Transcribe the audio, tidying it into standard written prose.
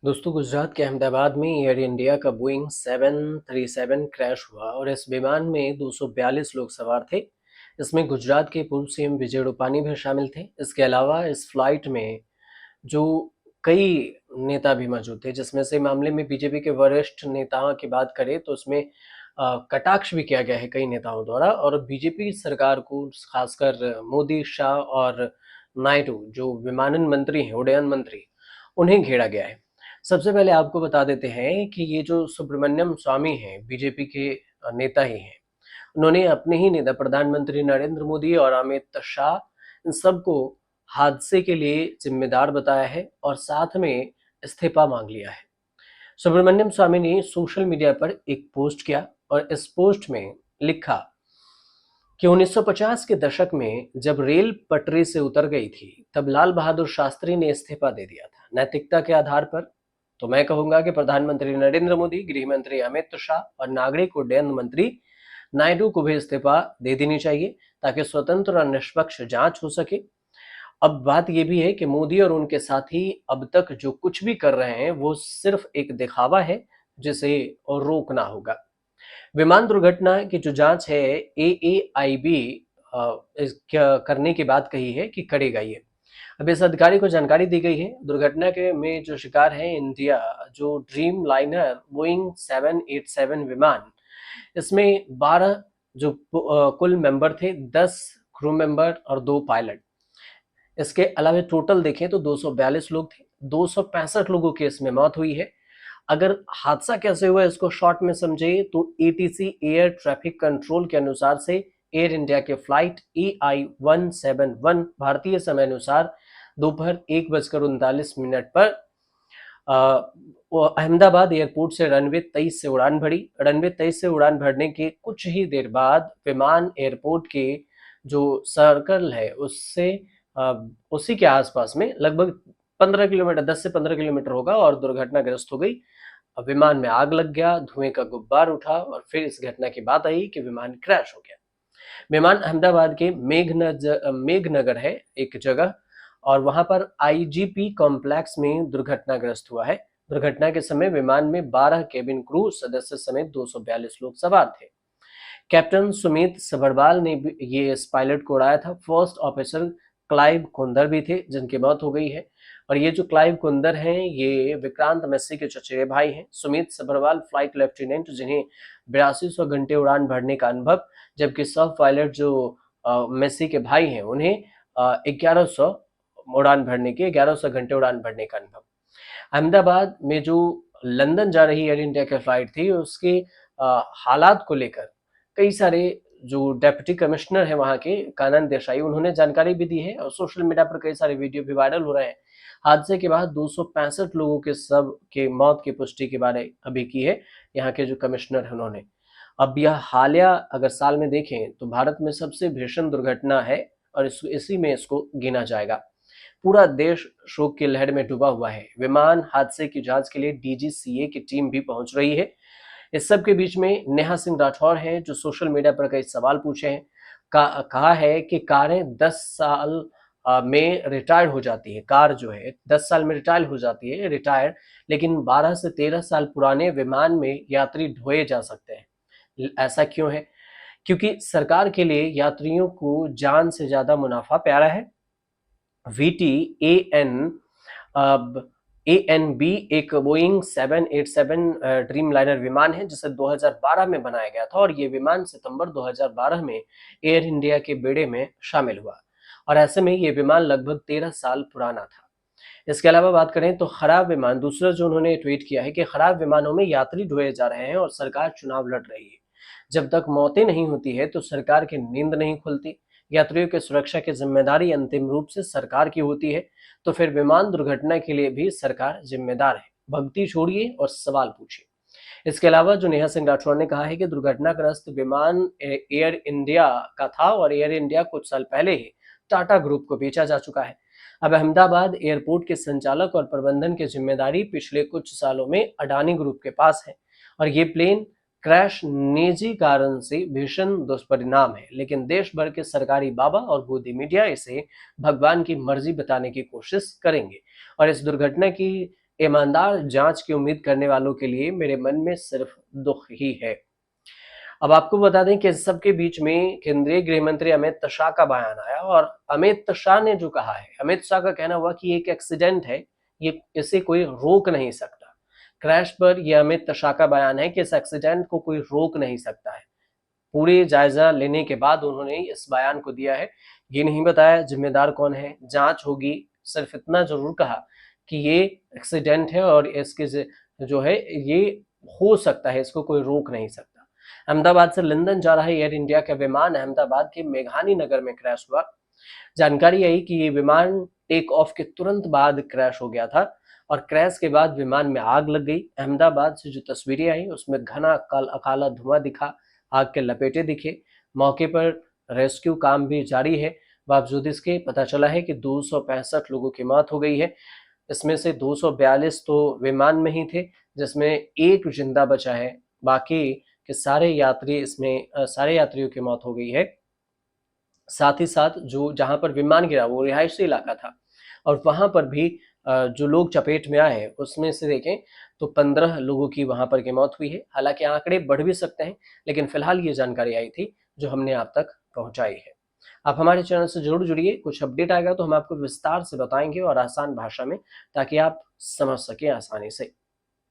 दोस्तों, गुजरात के अहमदाबाद में एयर इंडिया का बोइंग 737 क्रैश हुआ और इस विमान में 242 लोग सवार थे। इसमें गुजरात के पूर्व सीएम विजय रूपानी भी शामिल थे। इसके अलावा इस फ्लाइट में जो कई नेता भी मौजूद थे, जिसमें से मामले में बीजेपी के वरिष्ठ नेताओं की बात करें तो उसमें कटाक्ष भी किया गया है कई नेताओं द्वारा और बीजेपी सरकार को, खासकर मोदी, शाह और नायडू जो विमानन मंत्री हैं, उड्डयन मंत्री, उन्हें घेरा गया है। सबसे पहले आपको बता देते हैं कि ये जो सुब्रमण्यम स्वामी हैं, बीजेपी के नेता ही हैं। उन्होंने अपने ही नेता प्रधानमंत्री नरेंद्र मोदी और अमित शाह, इन सबको हादसे के लिए जिम्मेदार बताया है और साथ में इस्तीफा मांग लिया है। सुब्रमण्यम स्वामी ने सोशल मीडिया पर एक पोस्ट किया और इस पोस्ट में लिखा कि 1950 के दशक में जब रेल पटरी से उतर गई थी, तब लाल बहादुर शास्त्री ने इस्तीफा दे दिया था नैतिकता के आधार पर। तो मैं कहूंगा कि प्रधानमंत्री नरेंद्र मोदी, गृह मंत्री अमित शाह और नागरिक उड्डयन मंत्री नायडू को भी इस्तीफा दे देनी चाहिए ताकि स्वतंत्र और निष्पक्ष जांच हो सके। अब बात यह भी है कि मोदी और उनके साथी अब तक जो कुछ भी कर रहे हैं वो सिर्फ एक दिखावा है, जिसे रोकना होगा। विमान दुर्घटना की जो जांच है AAIB करने की बात कही है कि करेगा ये। अब इस अधिकारी को जानकारी दी गई है दुर्घटना के में जो शिकार है इंडिया जो ड्रीम लाइनर बोइंग 787 विमान, इसमें 12 जो कुल मेंबर थे, 10 क्रू मेंबर और 2 पायलट। इसके अलावा टोटल देखें तो 242 लोग थे, 265 लोगों की इसमें मौत हुई है। अगर हादसा कैसे हुआ इसको शॉर्ट में समझे तो ATC एयर ट्रैफिक कंट्रोल के अनुसार से एयर इंडिया के फ्लाइट AI-171 भारतीय समय अनुसार दोपहर 1:39 पर वो अहमदाबाद एयरपोर्ट से रनवे 23 से उड़ान भरी। रनवे 23 से उड़ान भरने के कुछ ही देर बाद विमान एयरपोर्ट के जो सर्कल है उससे उसी के आसपास में लगभग 15 किलोमीटर, 10 से 15 किलोमीटर होगा, और दुर्घटनाग्रस्त हो गई। विमान में आग लग गया, धुएं का गुब्बार उठा और फिर इस घटना की बात आई कि विमान क्रैश हो गया। विमान अहमदाबाद के मेघनगर है एक जगह, और वहां पर IGP कॉम्प्लेक्स में दुर्घटनाग्रस्त हुआ है। दुर्घटना के समय विमान में 12 केबिन क्रू सदस्य समेत 242 लोग सवार थे। कैप्टन सुमित सबरवाल ने ये इस पायलट को उड़ाया था। फर्स्ट ऑफिसर क्लाइव कुंदर भी थे जिनकी मौत हो गई है, और ये जो क्लाइव कुंदर हैं ये विक्रांत मैसी के चचेरे भाई हैं। सुमित सबरवाल फ्लाइट लेफ्टिनेंट जिन्हें 8200 घंटे उड़ान भरने का अनुभव, जबकि सब पायलट जो मेसी के भाई हैं उन्हें 1100 उड़ान भरने के 1100 घंटे उड़ान भरने का अनुभव। अहमदाबाद में जो लंदन जा रही एयर इंडिया की फ्लाइट थी उसके हालात को लेकर कई सारे जो डेप्यूटी कमिश्नर है वहां के कानन देसाई, उन्होंने जानकारी भी दी है और सोशल मीडिया पर कई सारे वीडियो भी वायरल हो रहे हैं। हादसे के बाद 265 लोगों के सब के मौत की पुष्टि के बारे अभी की है यहाँ के जो कमिश्नर है उन्होंने। अब यह हालिया अगर साल में देखें तो भारत में सबसे भीषण दुर्घटना है और इसी में इसको गिना जाएगा। पूरा देश शोक की लहर में डूबा हुआ है। विमान हादसे की जांच के लिए DGCA की टीम भी पहुंच रही है। इस सब के बीच में नेहा सिंह राठौर हैं जो सोशल मीडिया पर कई सवाल पूछे हैं। कहा है कि कारें 10 साल में रिटायर हो जाती है, कार जो है 10 साल में रिटायर हो जाती है, रिटायर, लेकिन 12 से 13 साल पुराने विमान में यात्री ढोए जा सकते हैं। ऐसा क्यों है? क्योंकि सरकार के लिए यात्रियों को जान से ज्यादा मुनाफा प्यारा है। ANB एक बोइंग 787 ड्रीम लाइनर विमान है जिसे 2012 में बनाया गया था, और ये विमान सितंबर 2012 में एयर इंडिया के बेड़े में शामिल हुआ, और ऐसे में ये विमान लगभग 13 साल पुराना था। इसके अलावा बात करें तो खराब विमान, दूसरा जो उन्होंने ट्वीट किया है कि खराब विमानों में यात्री ढोए जा रहे हैं और सरकार चुनाव लड़ रही है। जब तक मौतें नहीं होती है तो सरकार की नींद नहीं खुलती। यात्रियों की सुरक्षा की जिम्मेदारी अंतिम रूप से सरकार की होती है, तो फिर विमान दुर्घटना के लिए भी सरकार जिम्मेदार है। भक्ति छोड़िए और सवाल पूछिए। इसके अलावा जो नेहा सिंह राठौर ने कहा है कि दुर्घटनाग्रस्त विमान एयर इंडिया का था और एयर इंडिया कुछ साल पहले ही टाटा ग्रुप को बेचा जा चुका है। अब अहमदाबाद एयरपोर्ट के संचालक और प्रबंधन की जिम्मेदारी पिछले कुछ सालों में अडानी ग्रुप के पास है, और ये प्लेन क्रैश निजी कारण से भीषण दुष्परिणाम है, लेकिन देश भर के सरकारी बाबा और गोदी मीडिया इसे भगवान की मर्जी बताने की कोशिश करेंगे, और इस दुर्घटना की ईमानदार जांच की उम्मीद करने वालों के लिए मेरे मन में सिर्फ दुख ही है। अब आपको बता दें कि इस सब के बीच में केंद्रीय गृह मंत्री अमित शाह का बयान आया और अमित शाह ने जो कहा है, अमित शाह का कहना हुआ कि एक एक्सीडेंट है, ये इसे कोई रोक नहीं सकता। क्रैश पर यह अमित शाह का बयान है कि इस एक्सीडेंट को कोई रोक नहीं सकता है। पूरे जायजा लेने के बाद उन्होंने इस बयान को दिया है। ये नहीं बताया जिम्मेदार कौन है, जांच होगी, सिर्फ इतना जरूर कहा कि ये एक्सीडेंट है और इसके जो है ये हो सकता है, इसको कोई रोक नहीं सकता। अहमदाबाद से लंदन जा रहा एयर इंडिया का विमान अहमदाबाद के मेघानी नगर में क्रैश हुआ। जानकारी आई कि ये विमान टेक ऑफ के तुरंत बाद क्रैश हो गया था और क्रैश के बाद विमान में आग लग गई। अहमदाबाद से जो तस्वीरें आई उसमें घना काला धुआं दिखा, आग के लपेटे दिखे। मौके पर रेस्क्यू काम भी जारी है। बावजूद इसके पता चला है कि 265 लोगों की मौत हो गई है। इसमें से 242 तो विमान में ही थे, जिसमें एक जिंदा बचा है। बाकी के सारे यात्री इसमें सारे यात्रियों की मौत हो गई है। साथ ही साथ जो जहां पर विमान गिरा वो रिहायशी इलाका था और वहां पर भी जो लोग चपेट में आए उसमें से देखें तो 15 लोगों की वहां पर की मौत हुई है। हालांकि आंकड़े बढ़ भी सकते हैं, लेकिन फिलहाल ये जानकारी आई थी जो हमने आप तक पहुंचाई है। आप हमारे चैनल से जरूर जुड़िए, कुछ अपडेट आएगा तो हम आपको विस्तार से बताएंगे और आसान भाषा में, ताकि आप समझ सकें आसानी से।